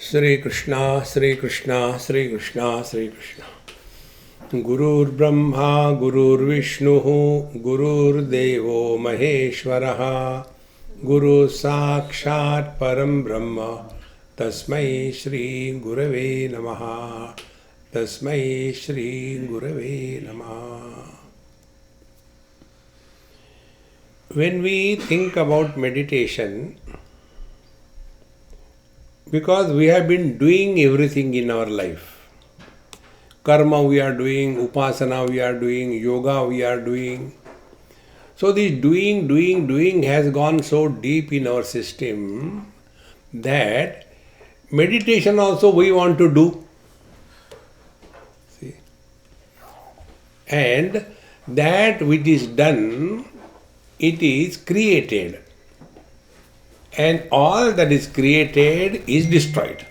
Sri Krishna, Sri Krishna, Sri Krishna, Sri Krishna. Gurur Brahma, Gurur Vishnu, Gurur Devo Maheshwaraha, Guru Sakshat Param Brahma, Tasmai Shri Gurave Namaha, Tasmai Shri Gurave Namaha. When we think about meditation, because we have been doing everything in our life. Karma we are doing, upasana we are doing, yoga we are doing. So this doing has gone so deep in our system that meditation also we want to do. See? And that which is done, it is created. And all that is created is destroyed.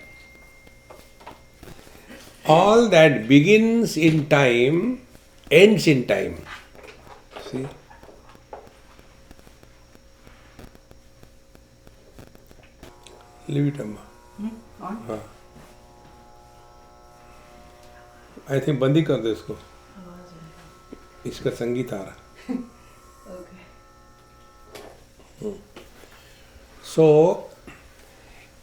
All that begins in time ends in time. See? Leave it, Amma. हाँ. I think बंदी कर दो इसको. इसका संगीत आ रहा. So,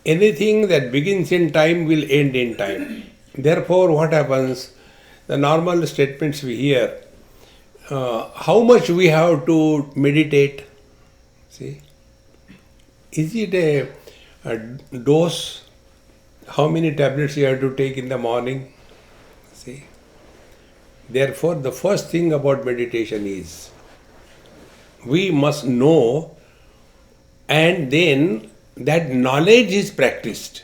anything that begins in time will end in time. Therefore, what happens? The normal statements we hear, how much we have to meditate? See? Is it a dose? How many tablets you have to take in the morning? See? Therefore, the first thing about meditation is, we must know, and then that knowledge is practiced.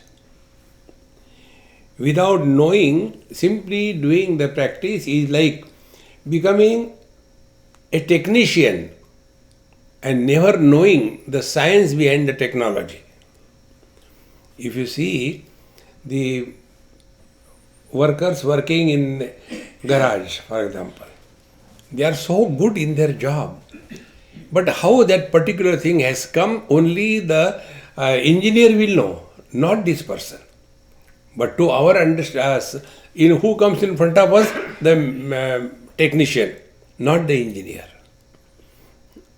Without knowing, simply doing the practice is like becoming a technician and never knowing the science behind the technology. If you see the workers working in garage, for example, they are so good in their job. But how that particular thing has come, only the engineer will know, not this person. But to our understanding, who comes in front of us? The technician, not the engineer.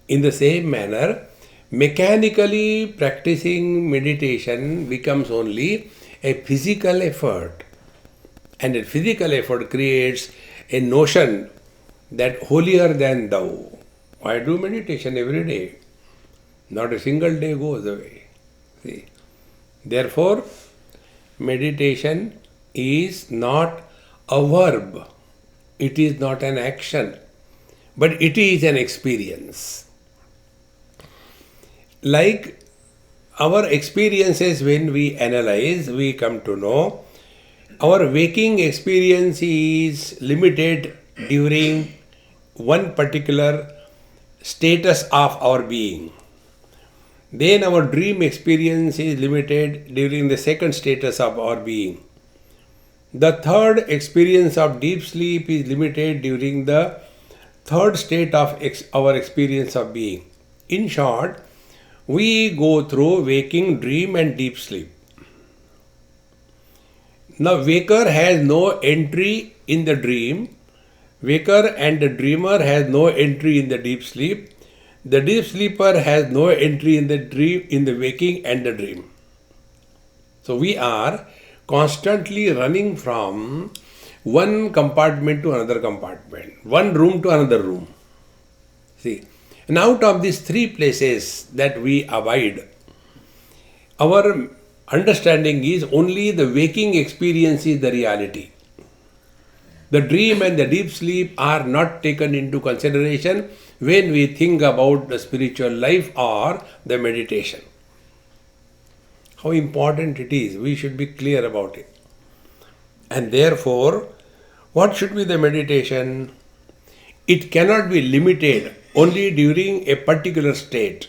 In the same manner, mechanically practicing meditation becomes only a physical effort. And a physical effort creates a notion that holier than thou. I do meditation every day. Not a single day goes away. See? Therefore, meditation is not a verb. It is not an action. But it is an experience. Like our experiences, when we analyze, we come to know our waking experience is limited during one particular status of our being. Then our dream experience is limited during the second status of our being. The third experience of deep sleep is limited during the third state of our experience of being. In short, we go through waking, dream and deep sleep. Now, waker has no entry in the dream. Waker and the dreamer has no entry in the deep sleep. The deep sleeper has no entry in the dream, in the waking and the dream. So we are constantly running from one compartment to another compartment, one room to another room. See, and out of these three places that we abide, our understanding is only the waking experience is the reality. The dream and the deep sleep are not taken into consideration when we think about the spiritual life or the meditation. How important it is, we should be clear about it. And therefore, what should be the meditation? It cannot be limited only during a particular state.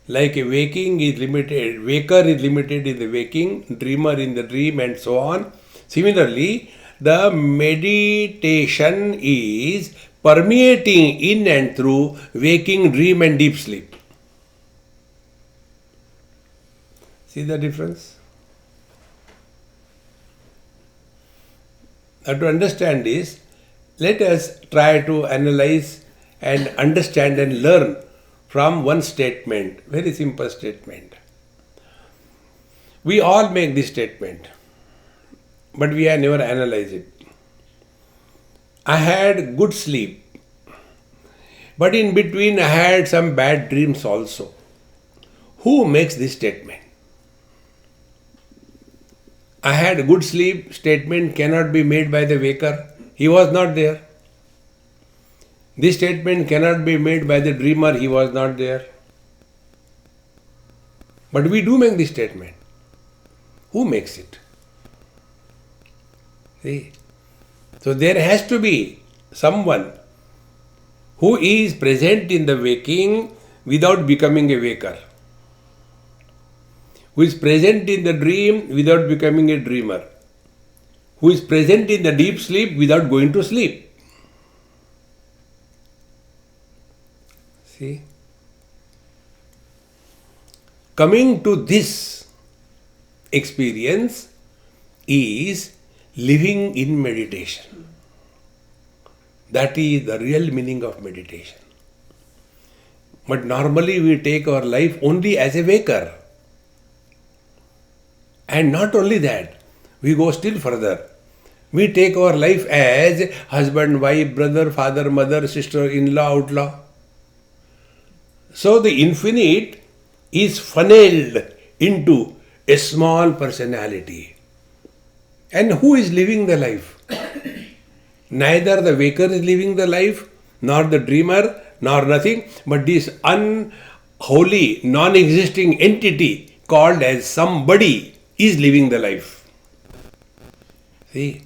Like a waking is limited, waker is limited in the waking, dreamer in the dream and so on. Similarly, the meditation is permeating in and through waking, dream and deep sleep. See the difference? To understand this, let us try to analyze and understand and learn from one statement, very simple statement. We all make this statement, but we have never analyzed it. I had good sleep, but in between I had some bad dreams also. Who makes this statement? I had good sleep statement cannot be made by the waker. He was not there. This statement cannot be made by the dreamer. He was not there. But we do make this statement. Who makes it? See? So there has to be someone who is present in the waking without becoming a waker, who is present in the dream without becoming a dreamer, who is present in the deep sleep without going to sleep. See? Coming to this experience is living in meditation. That is the real meaning of meditation. But normally we take our life only as a waker. And not only that, we go still further. We take our life as husband, wife, brother, father, mother, sister, in-law, outlaw. So the infinite is funneled into a small personality. And who is living the life? Neither the waker is living the life, nor the dreamer, nor nothing, but this unholy, non-existing entity called as somebody is living the life. See?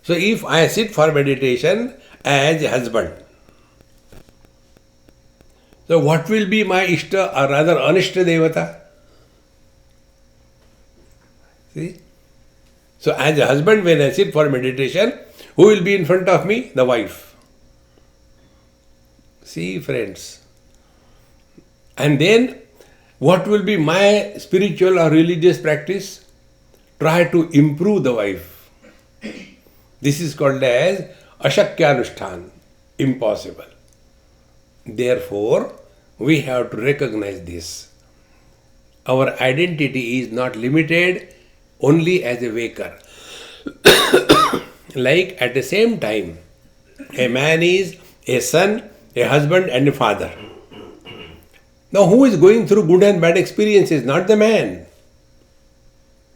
So if I sit for meditation as a husband, so what will be my Ishta or rather Anishta Devata? See? So as a husband, when I sit for meditation, who will be in front of me? The wife. See, friends. And then, what will be my spiritual or religious practice? Try to improve the wife. This is called as Ashakyanushthan, impossible. Therefore, we have to recognize this. Our identity is not limited only as a waker. Like at the same time, a man is a son, a husband and a father. Now who is going through good and bad experiences? Not the man.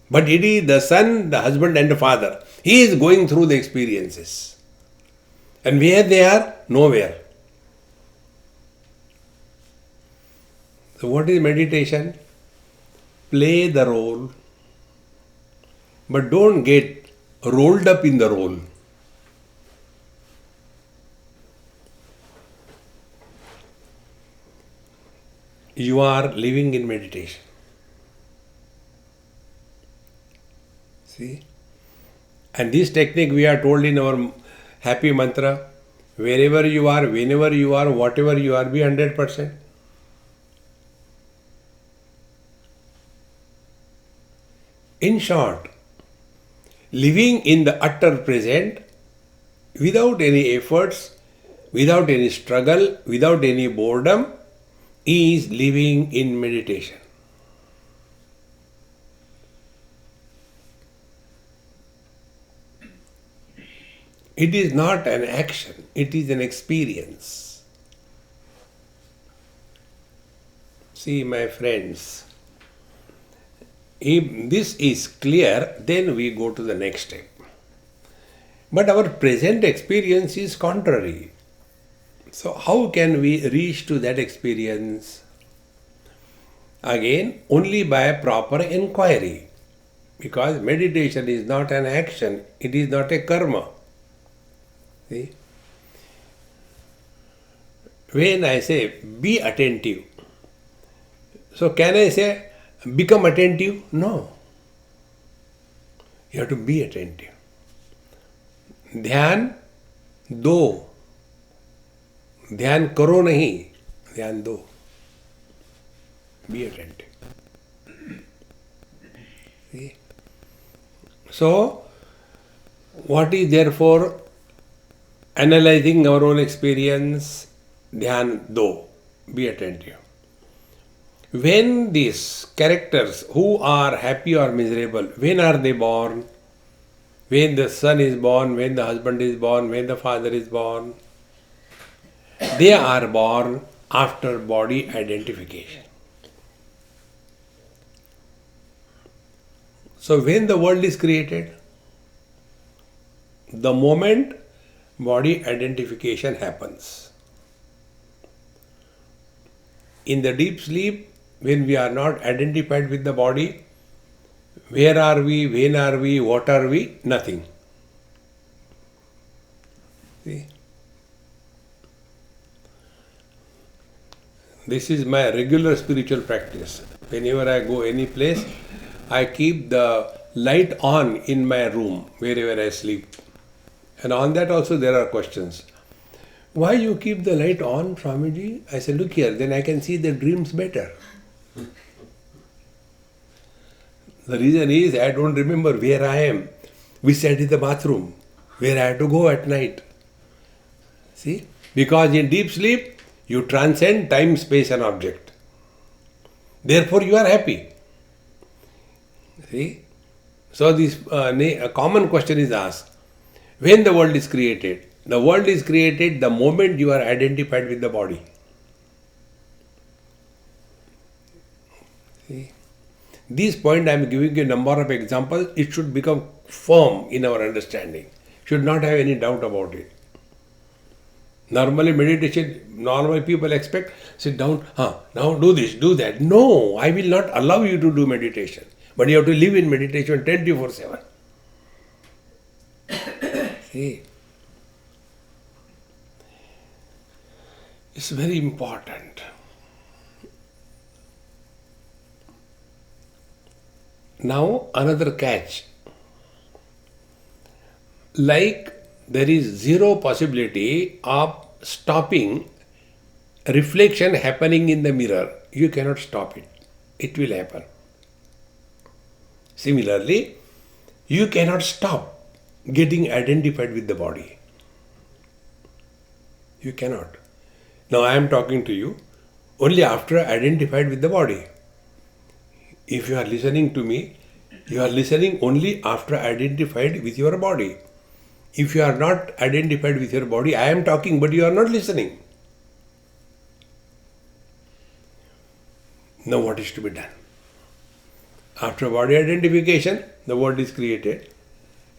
But it is the son, the husband and the father. He is going through the experiences. And where they are? Nowhere. So what is meditation? Play the role, but don't get rolled up in the role. You are living in meditation. See? And this technique we are told in our happy mantra, wherever you are, whenever you are, whatever you are, be 100%. In short, living in the utter present without any efforts, without any struggle, without any boredom is living in meditation. It is not an action, it is an experience. See, my friends, if this is clear, then we go to the next step. But our present experience is contrary. So how can we reach to that experience? Again, only by proper inquiry. Because meditation is not an action, it is not a karma. See? When I say be attentive, so can I say become attentive? No. You have to be attentive. ध्यान दो, ध्यान करो नहीं, ध्यान दो. Be attentive. See? So, What is therefore analyzing our own experience? Dhyan do. Be attentive. When these characters who are happy or miserable, when are they born? When the son is born, when the husband is born, when the father is born. They are born after body identification. So when the world is created, the moment body identification happens. In the deep sleep, when we are not identified with the body, where are we, when are we, what are we? Nothing. See? This is my regular spiritual practice. Whenever I go any place, I keep the light on in my room wherever I sleep. And on that also there are questions. Why you keep the light on, Swamiji? I said, look here, then I can see the dreams better. The reason is I don't remember where I am, which side is the bathroom, where I have to go at night. See? Because in deep sleep, you transcend time, space and object. Therefore you are happy. See? So this a common question is asked. When the world is created the moment you are identified with the body. See? This point I am giving you a number of examples. It should become firm in our understanding. Should not have any doubt about it. Normally normal people expect, sit down, now do this, do that. No, I will not allow you to do meditation. But you have to live in meditation 24/7. See? It's very important. Now another catch. Like there is zero possibility of stopping reflection happening in the mirror. You cannot stop it. It will happen. Similarly, you cannot stop getting identified with the body. You cannot. Now I am talking to you only after identified with the body. If you are listening to me, you are listening only after identified with your body. If you are not identified with your body, I am talking but you are not listening. Now what is to be done? After body identification, the world is created.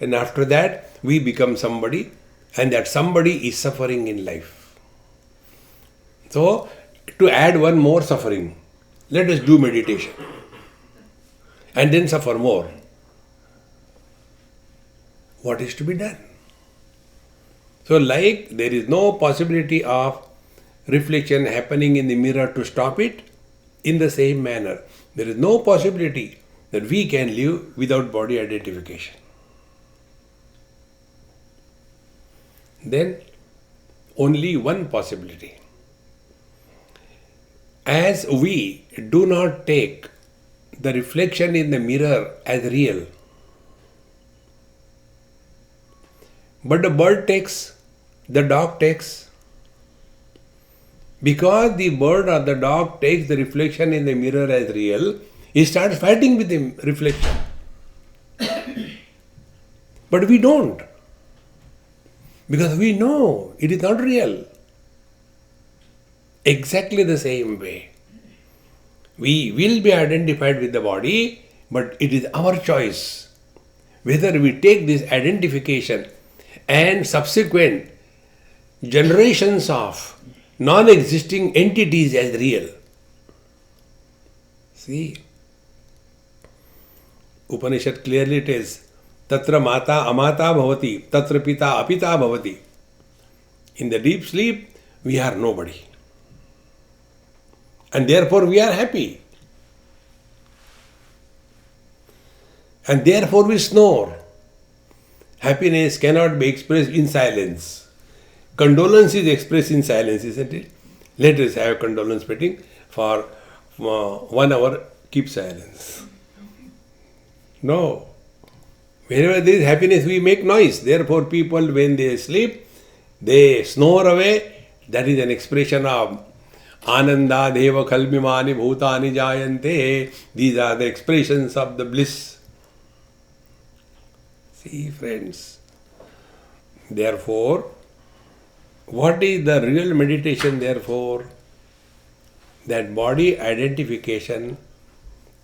And after that, we become somebody, and that somebody is suffering in life. So, to add one more suffering, let us do meditation. And then suffer more. What is to be done? So, like there is no possibility of reflection happening in the mirror to stop it, in the same manner, there is no possibility that we can live without body identification. Then only one possibility. As we do not take the reflection in the mirror as real, but the bird takes, the dog takes. Because the bird or the dog takes the reflection in the mirror as real, he starts fighting with the reflection. But we don't. Because we know it is not real. Exactly the same way. We will be identified with the body, but it is our choice whether we take this identification and subsequent generations of non-existing entities as real. See, Upanishad clearly tells, Tatra mata amata bhavati, tatra pita apita bhavati. In the deep sleep, we are nobody. And therefore we are happy. And therefore we snore. Happiness cannot be expressed in silence. Condolence is expressed in silence, isn't it? Let us have condolence meeting for 1 hour, keep silence. No. Wherever there is happiness, we make noise. Therefore, people, when they sleep, they snore away. That is an expression of Ananda Deva Kalmimani Bhutani Jayante. These are the expressions of the bliss. See, friends. Therefore, what is the real meditation, therefore? That body identification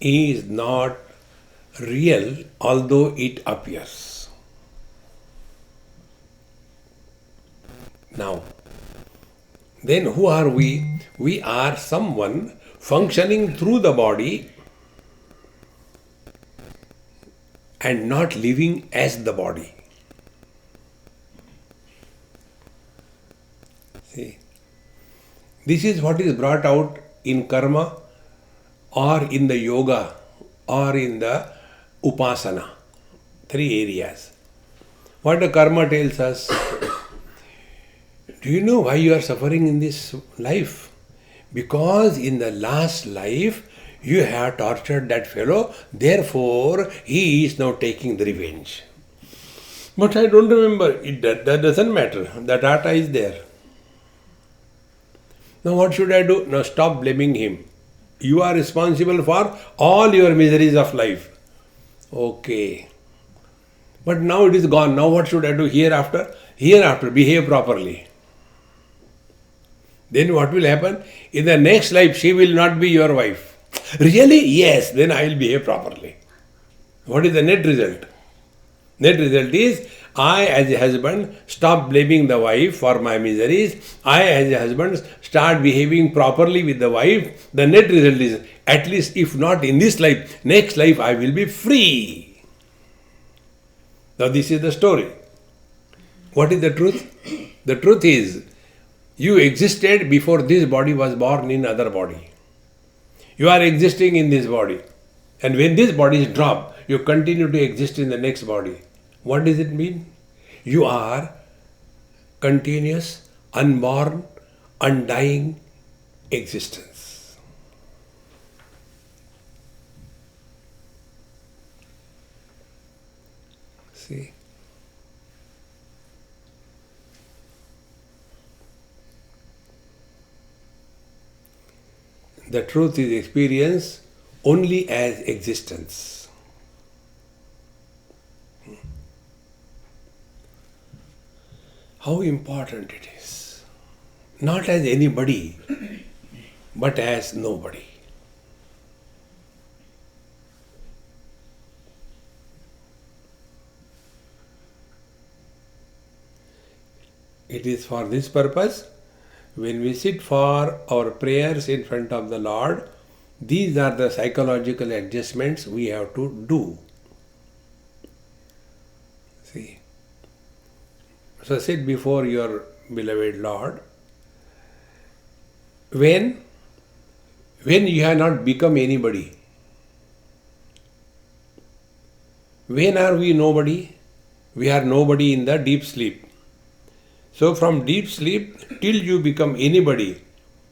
is not real, although it appears. Now, then who are we? We are someone functioning through the body and not living as the body. See, this is what is brought out in karma or in the yoga or in the upasana. 3 areas. What the karma tells us? Do you know why you are suffering in this life? Because in the last life you have tortured that fellow, therefore he is now taking the revenge. But I don't remember. That doesn't matter. The data is there. Now what should I do? Now stop blaming him. You are responsible for all your miseries of life. Okay. But now it is gone. Now what should I do hereafter? Hereafter, behave properly. Then what will happen? In the next life, she will not be your wife. Really? Yes. Then I will behave properly. What is the net result? Net result is, I as a husband stop blaming the wife for my miseries. I as a husband start behaving properly with the wife. The net result is, at least if not in this life, next life I will be free. Now this is the story. What is the truth? The truth is, you existed before this body was born in other body. You are existing in this body. And when this body is dropped, you continue to exist in the next body. What does it mean? You are continuous, unborn, undying existence. See? The truth is experienced only as existence. How important it is. Not as anybody, but as nobody. It is for this purpose, when we sit for our prayers in front of the Lord, these are the psychological adjustments we have to do. See. So sit before your beloved Lord. When you have not become anybody, when are we nobody? We are nobody in the deep sleep. So from deep sleep till you become anybody,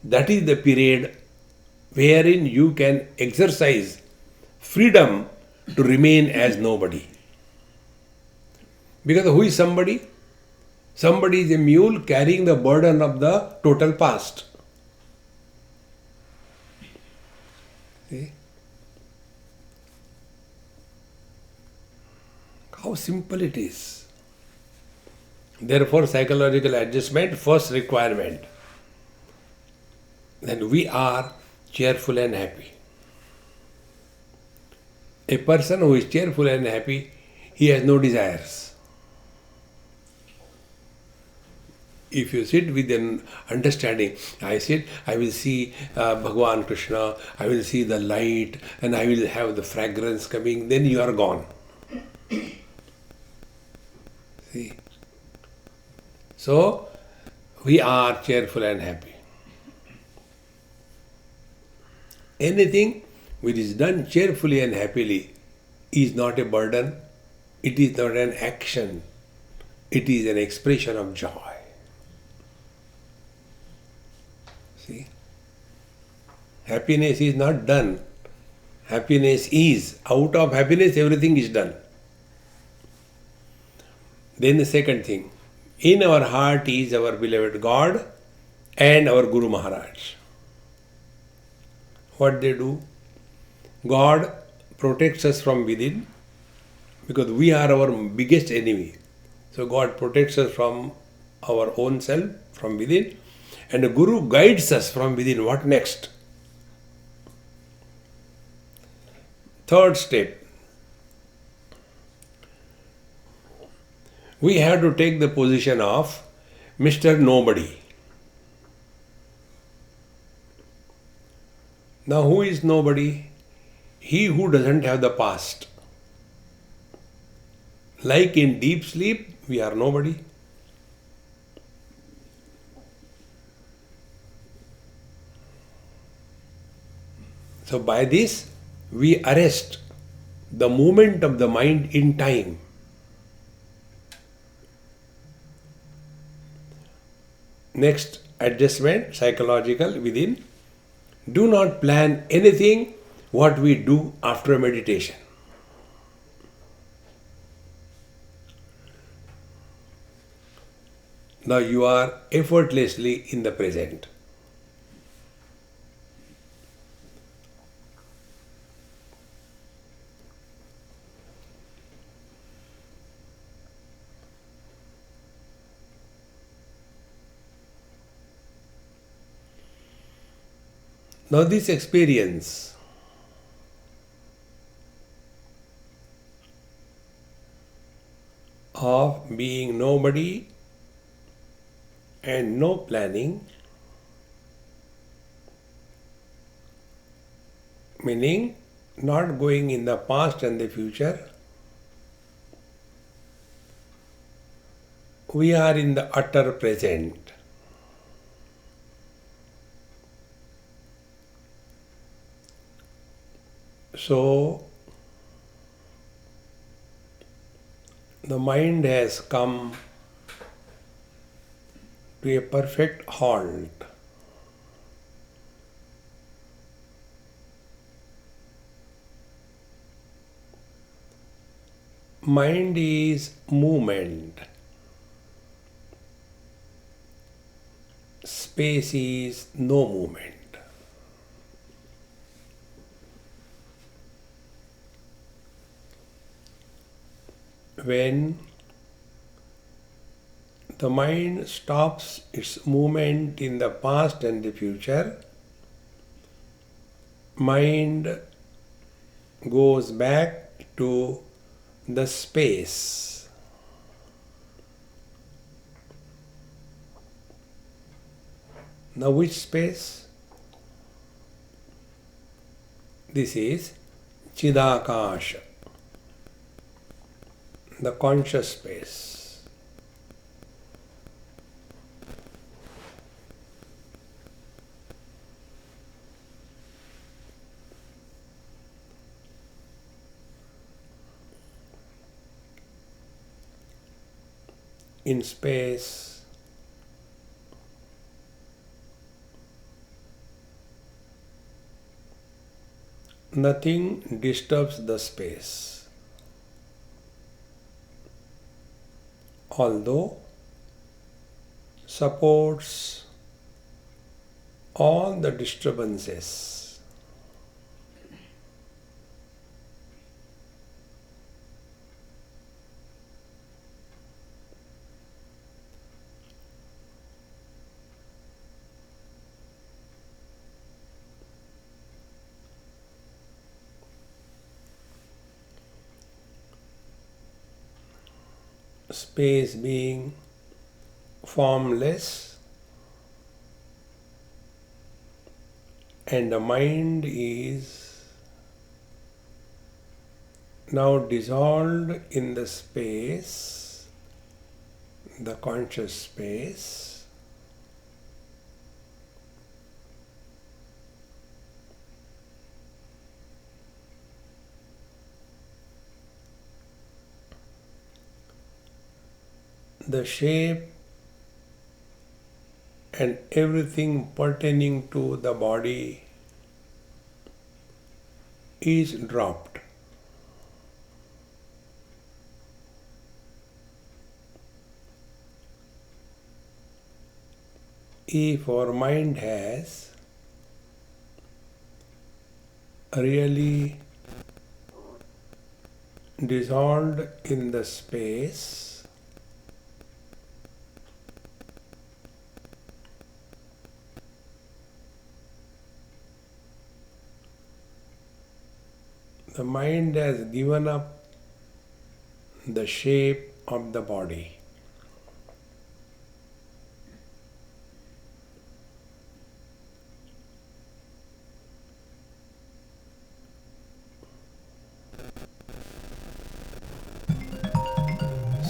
that is the period wherein you can exercise freedom to remain as nobody. Because who is somebody? Somebody is a mule carrying the burden of the total past. See? How simple it is. Therefore, psychological adjustment, first requirement. Then we are cheerful and happy. A person who is cheerful and happy, he has no desires. If you sit with an understanding, I will see Bhagavan Krishna, I will see the light, and I will have the fragrance coming, then you are gone. See? So, we are cheerful and happy. Anything which is done cheerfully and happily is not a burden, it is not an action, it is an expression of joy. See? Happiness is not done. Happiness is. Out of happiness, everything is done. Then the second thing, in our heart is our beloved God and our Guru Maharaj. What they do? God protects us from within because we are our biggest enemy. So God protects us from our own self, from within, and the Guru guides us from within. What next? Third step, we have to take the position of Mr. Nobody. Now, who is nobody? He who doesn't have the past. Like in deep sleep, we are nobody. So, by this, we arrest the movement of the mind in time. Next adjustment, psychological within. Do not plan anything what we do after meditation. Now you are effortlessly in the present. Now this experience of being nobody and no planning, meaning not going in the past and the future, we are in the utter present. So, the mind has come to a perfect halt. Mind is movement. Space is no movement. When the mind stops its movement in the past and the future, mind goes back to the space. Now, which space? This is Chidakasha, the conscious space. In space, nothing disturbs the space, although supports all the disturbances. Space being formless and the mind is now dissolved in the space, the conscious space. The shape and everything pertaining to the body is dropped. if our mind has really dissolved in the space, the mind has given up the shape of the body.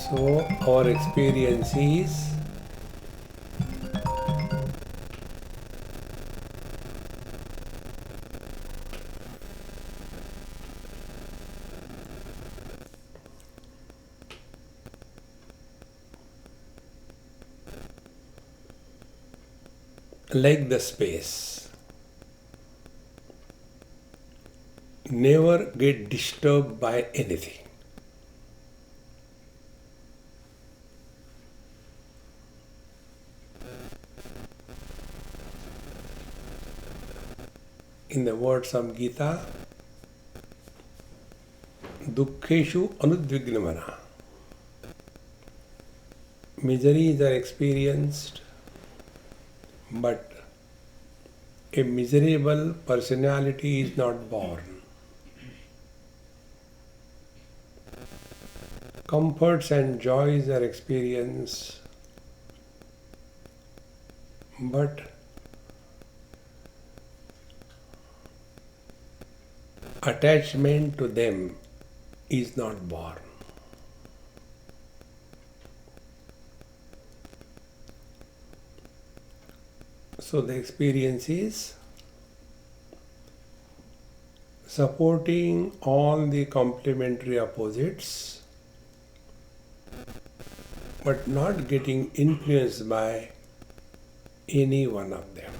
So our experience is like the space. Never get disturbed by anything. In the words of Gita, Dukkheshu Anudvignamana. Miseries are experienced, but a miserable personality is not born. Comforts and joys are experienced, but attachment to them is not born. So the experience is supporting all the complementary opposites, but not getting influenced by any one of them.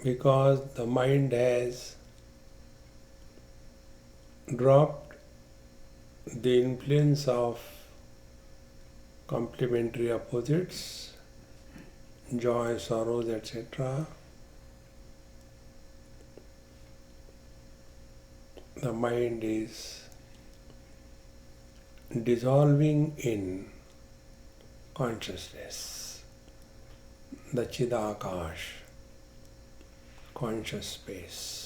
Because the mind has dropped the influence of complementary opposites, joy, sorrows, etc. The mind is dissolving in consciousness, the Chidakash, conscious space.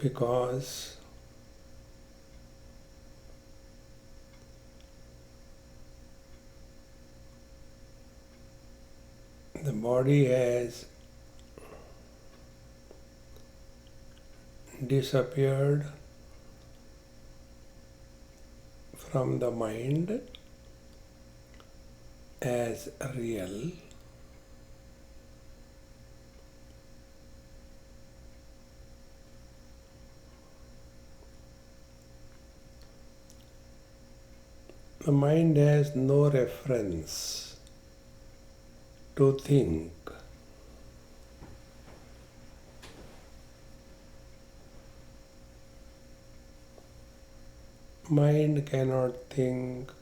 Because the body has disappeared from the mind as real, the mind has no reference to think. Mind cannot think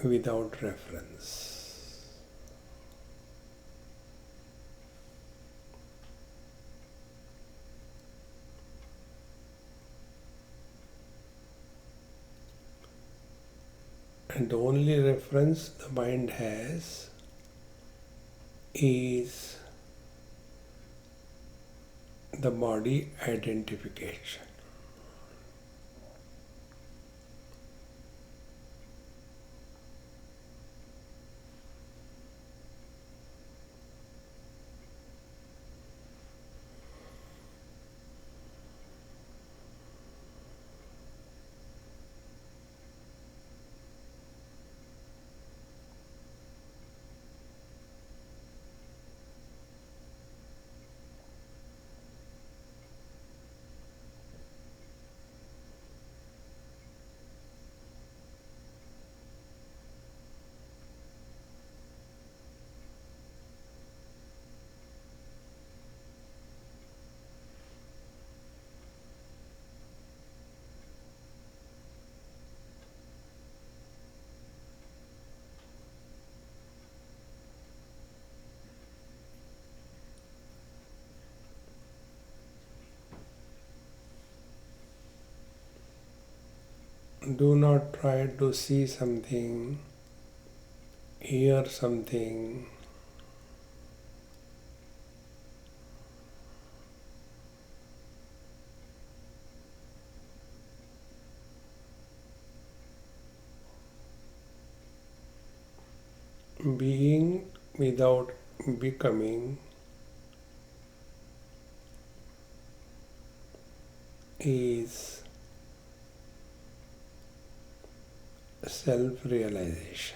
without reference. And the only reference the mind has is the body identification. Do not try to see something, hear something. Being without becoming is self-realization.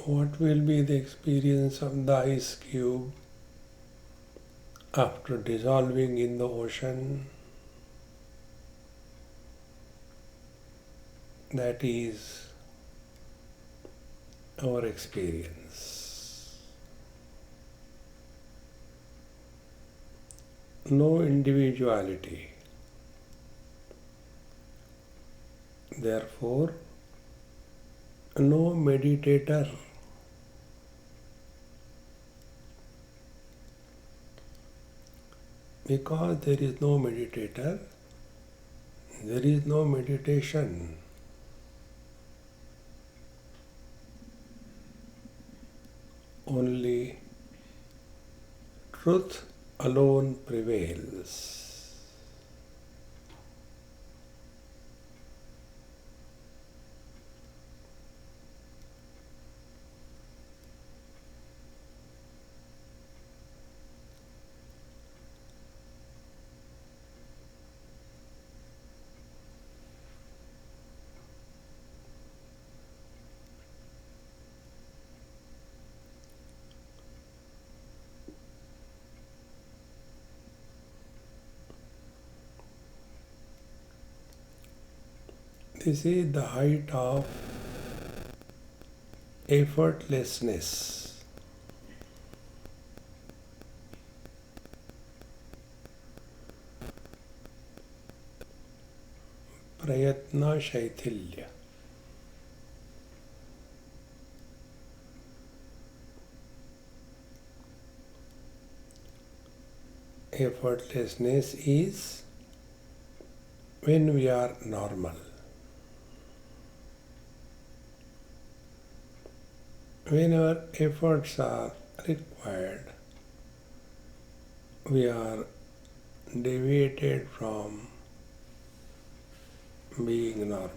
What will be the experience of the ice cube after dissolving in the ocean. That is our experience. No individuality. Therefore, no meditator. Because there is no meditator, there is no meditation. Only truth alone prevails. This is the height of effortlessness. Prayatna Shaithilya. Effortlessness is when we are normal. Whenever efforts are required, we are deviated from being normal.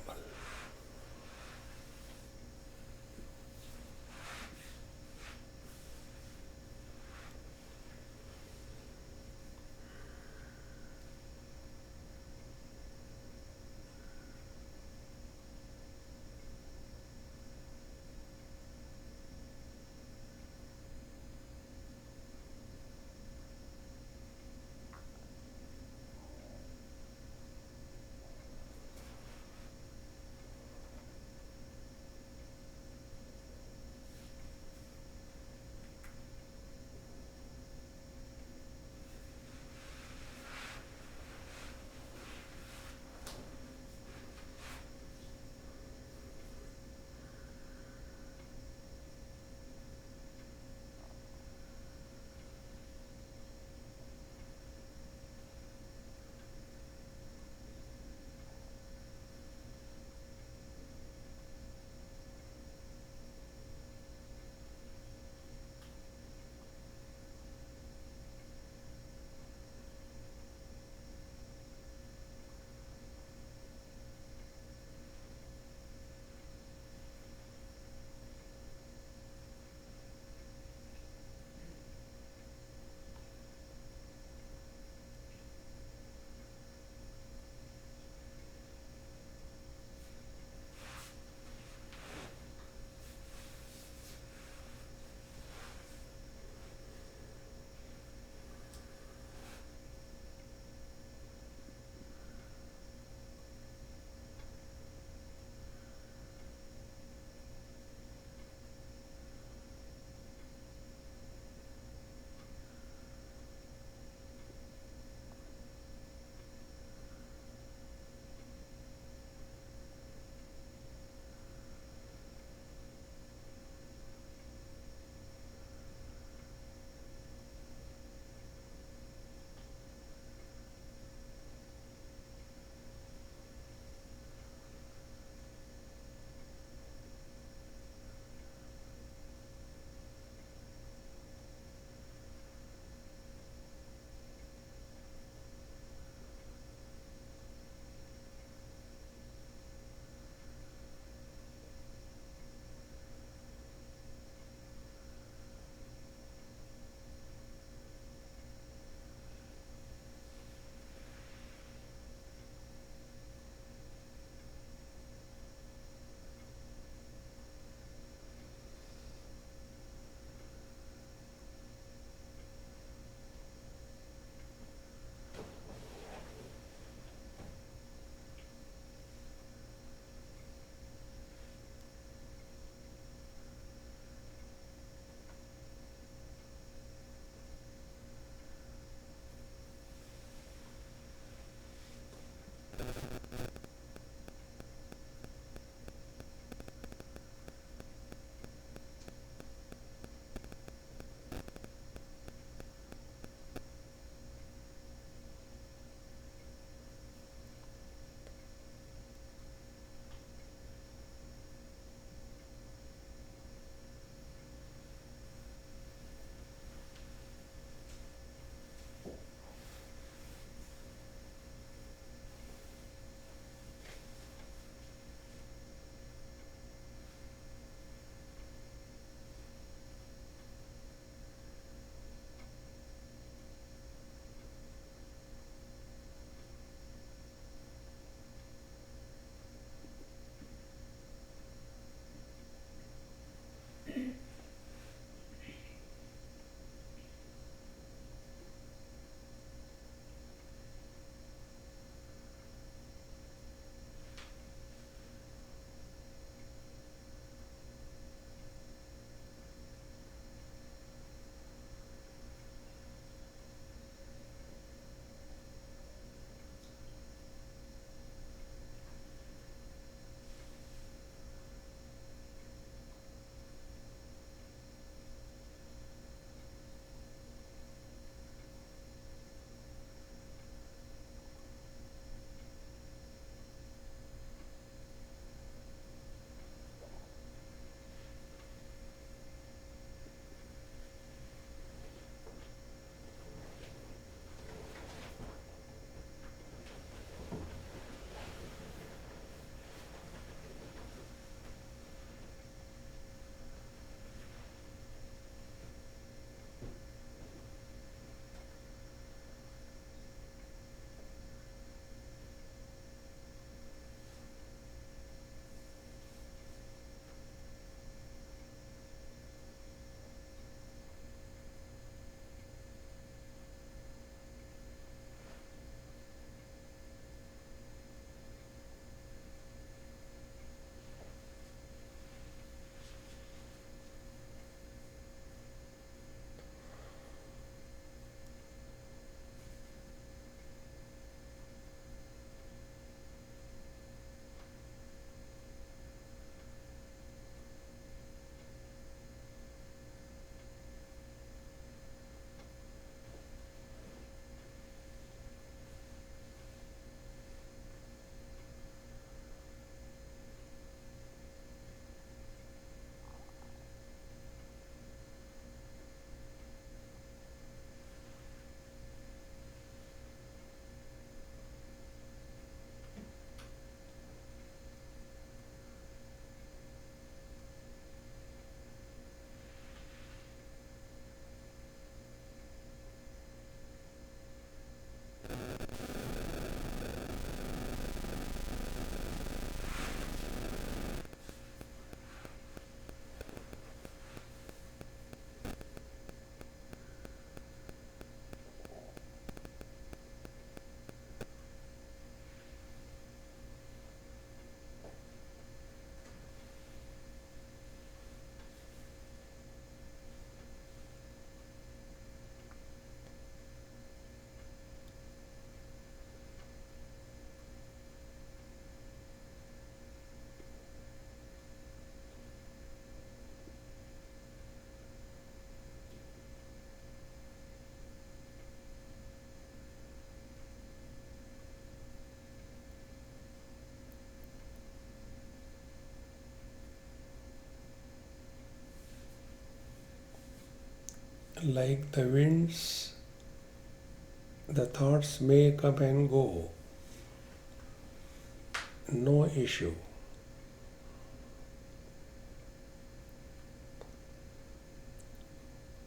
Like the winds, the thoughts may come and go, no issue.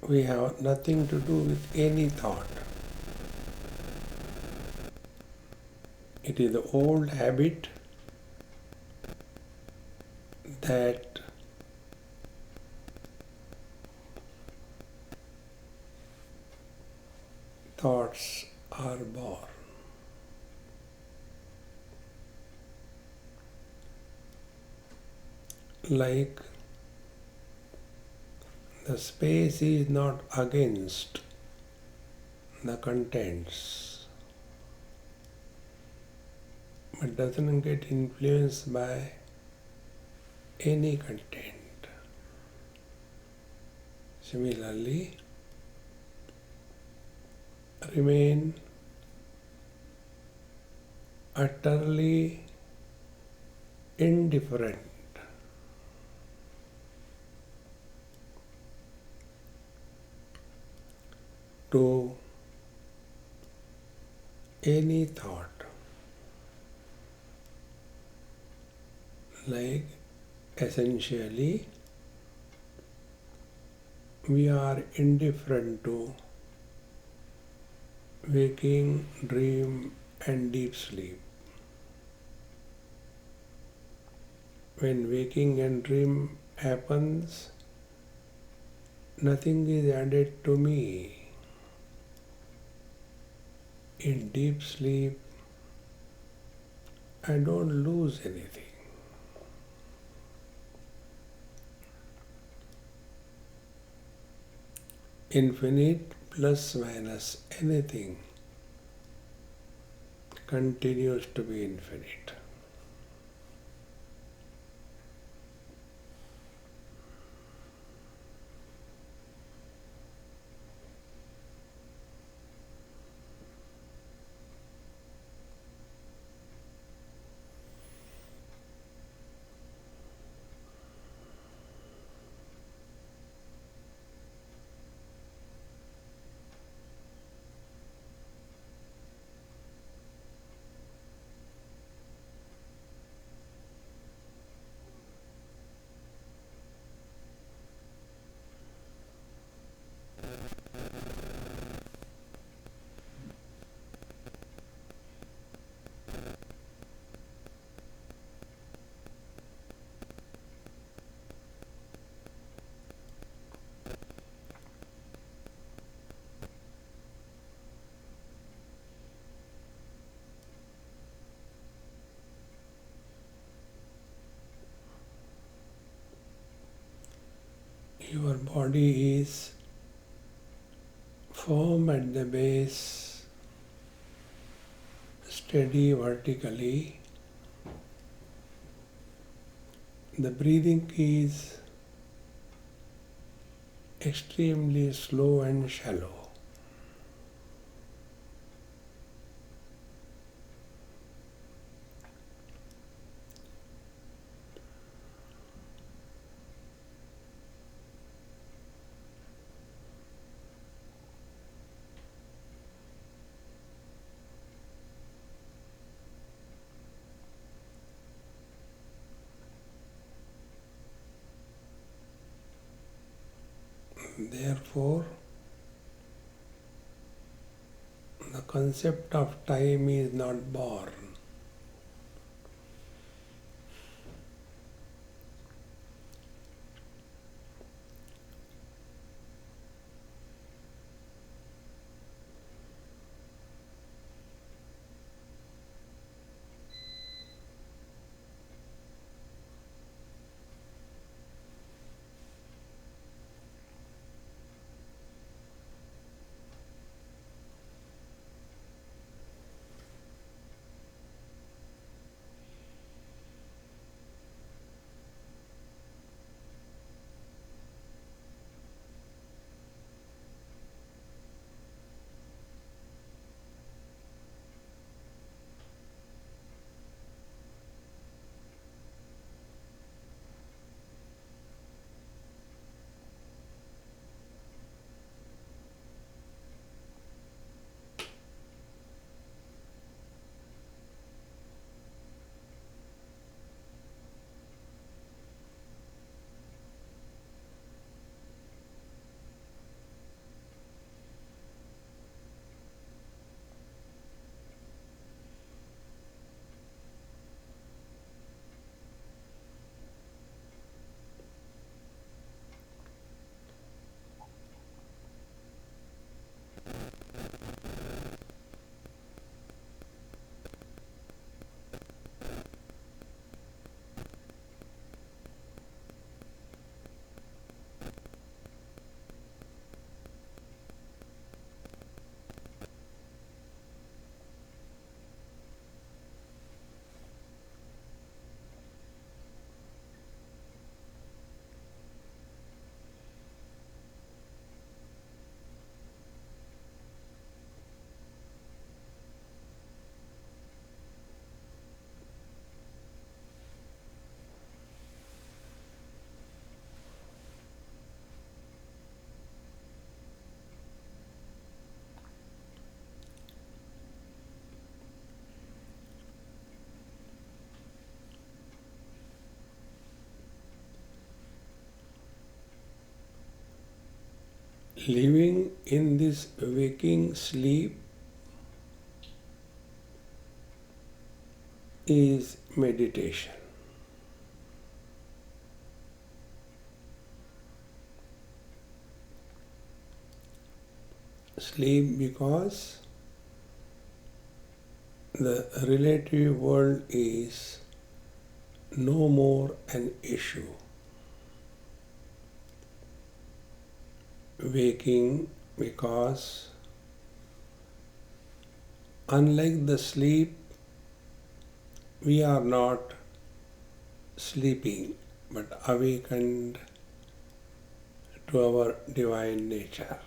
We have nothing to do with any thought. It is the old habit that thoughts are born. Like the space is not against the contents, but doesn't get influenced by any content. Similarly, remain utterly indifferent to any thought. Like essentially, we are indifferent to waking, dream, and deep sleep. When waking and dream happens, nothing is added to me. In deep sleep, I don't lose anything. Infinite plus minus anything continues to be infinite. Your body is firm at the base, steady vertically. The breathing is extremely slow and shallow. Therefore, the concept of time is not born. Living in this waking sleep is meditation. Sleep because the relative world is no more an issue. Waking because, unlike the sleep, we are not sleeping but awakened to our divine nature.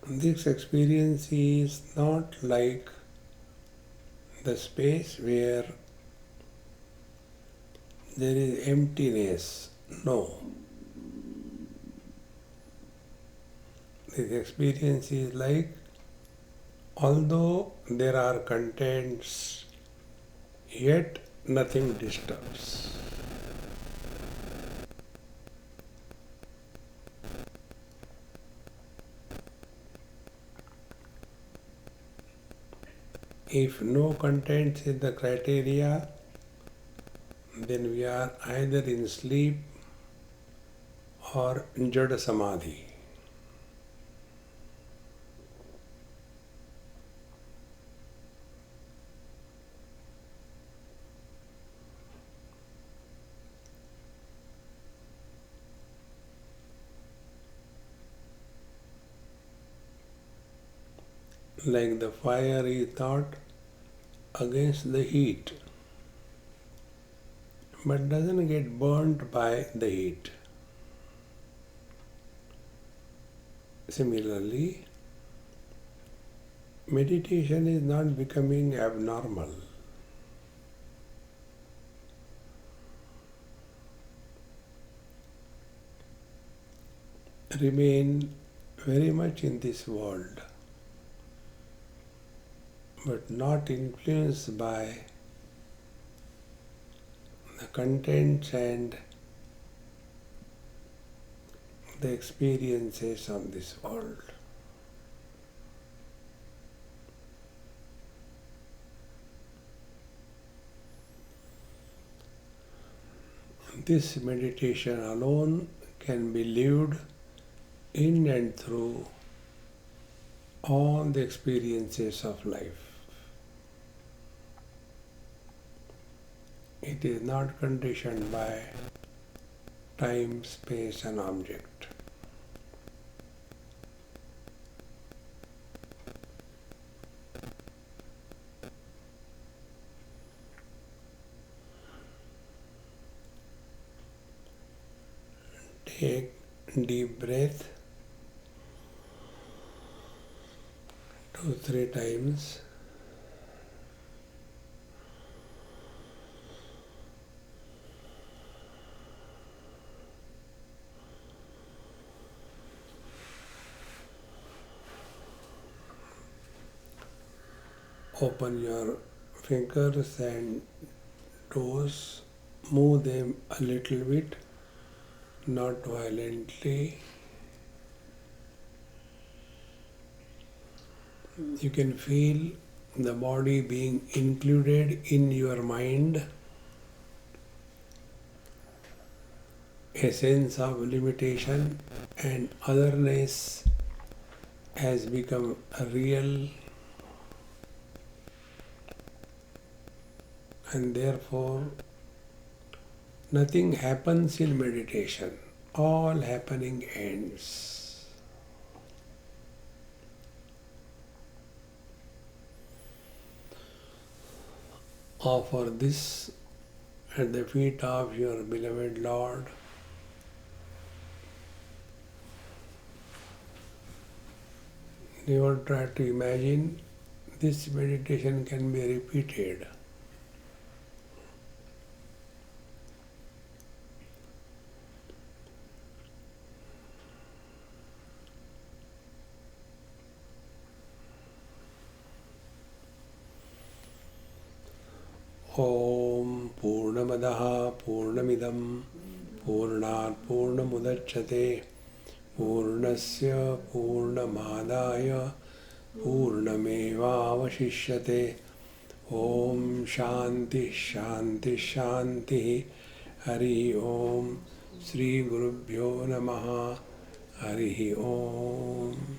This experience is not like the space where there is emptiness. No. This experience is like, although there are contents, yet nothing disturbs. If no contents is the criteria, then we are either in sleep or Jada Samadhi. Like the fire is not against the heat, but doesn't get burnt by the heat. Similarly, meditation is not becoming abnormal. Remain very much in this world, but not influenced by the contents and the experiences of this world. This meditation alone can be lived in and through all the experiences of life. It is not conditioned by time, space, and object. Take deep breath 2-3 times. Open your fingers and toes, move them a little bit, not violently. You can feel the body being included in your mind, a sense of limitation and otherness has become real, and therefore nothing happens in meditation. All happening ends. Offer this at the feet of your beloved Lord. Never try to imagine this meditation can be repeated. Om Purnamadaha Purnamidam Purnat Purnamudachyate Purnasya Purnamadaya Purnamevavashishyate. Om Shanti Shanti Shanti. Hari Om. Sri Gurubhyo Namaha. Hari Om.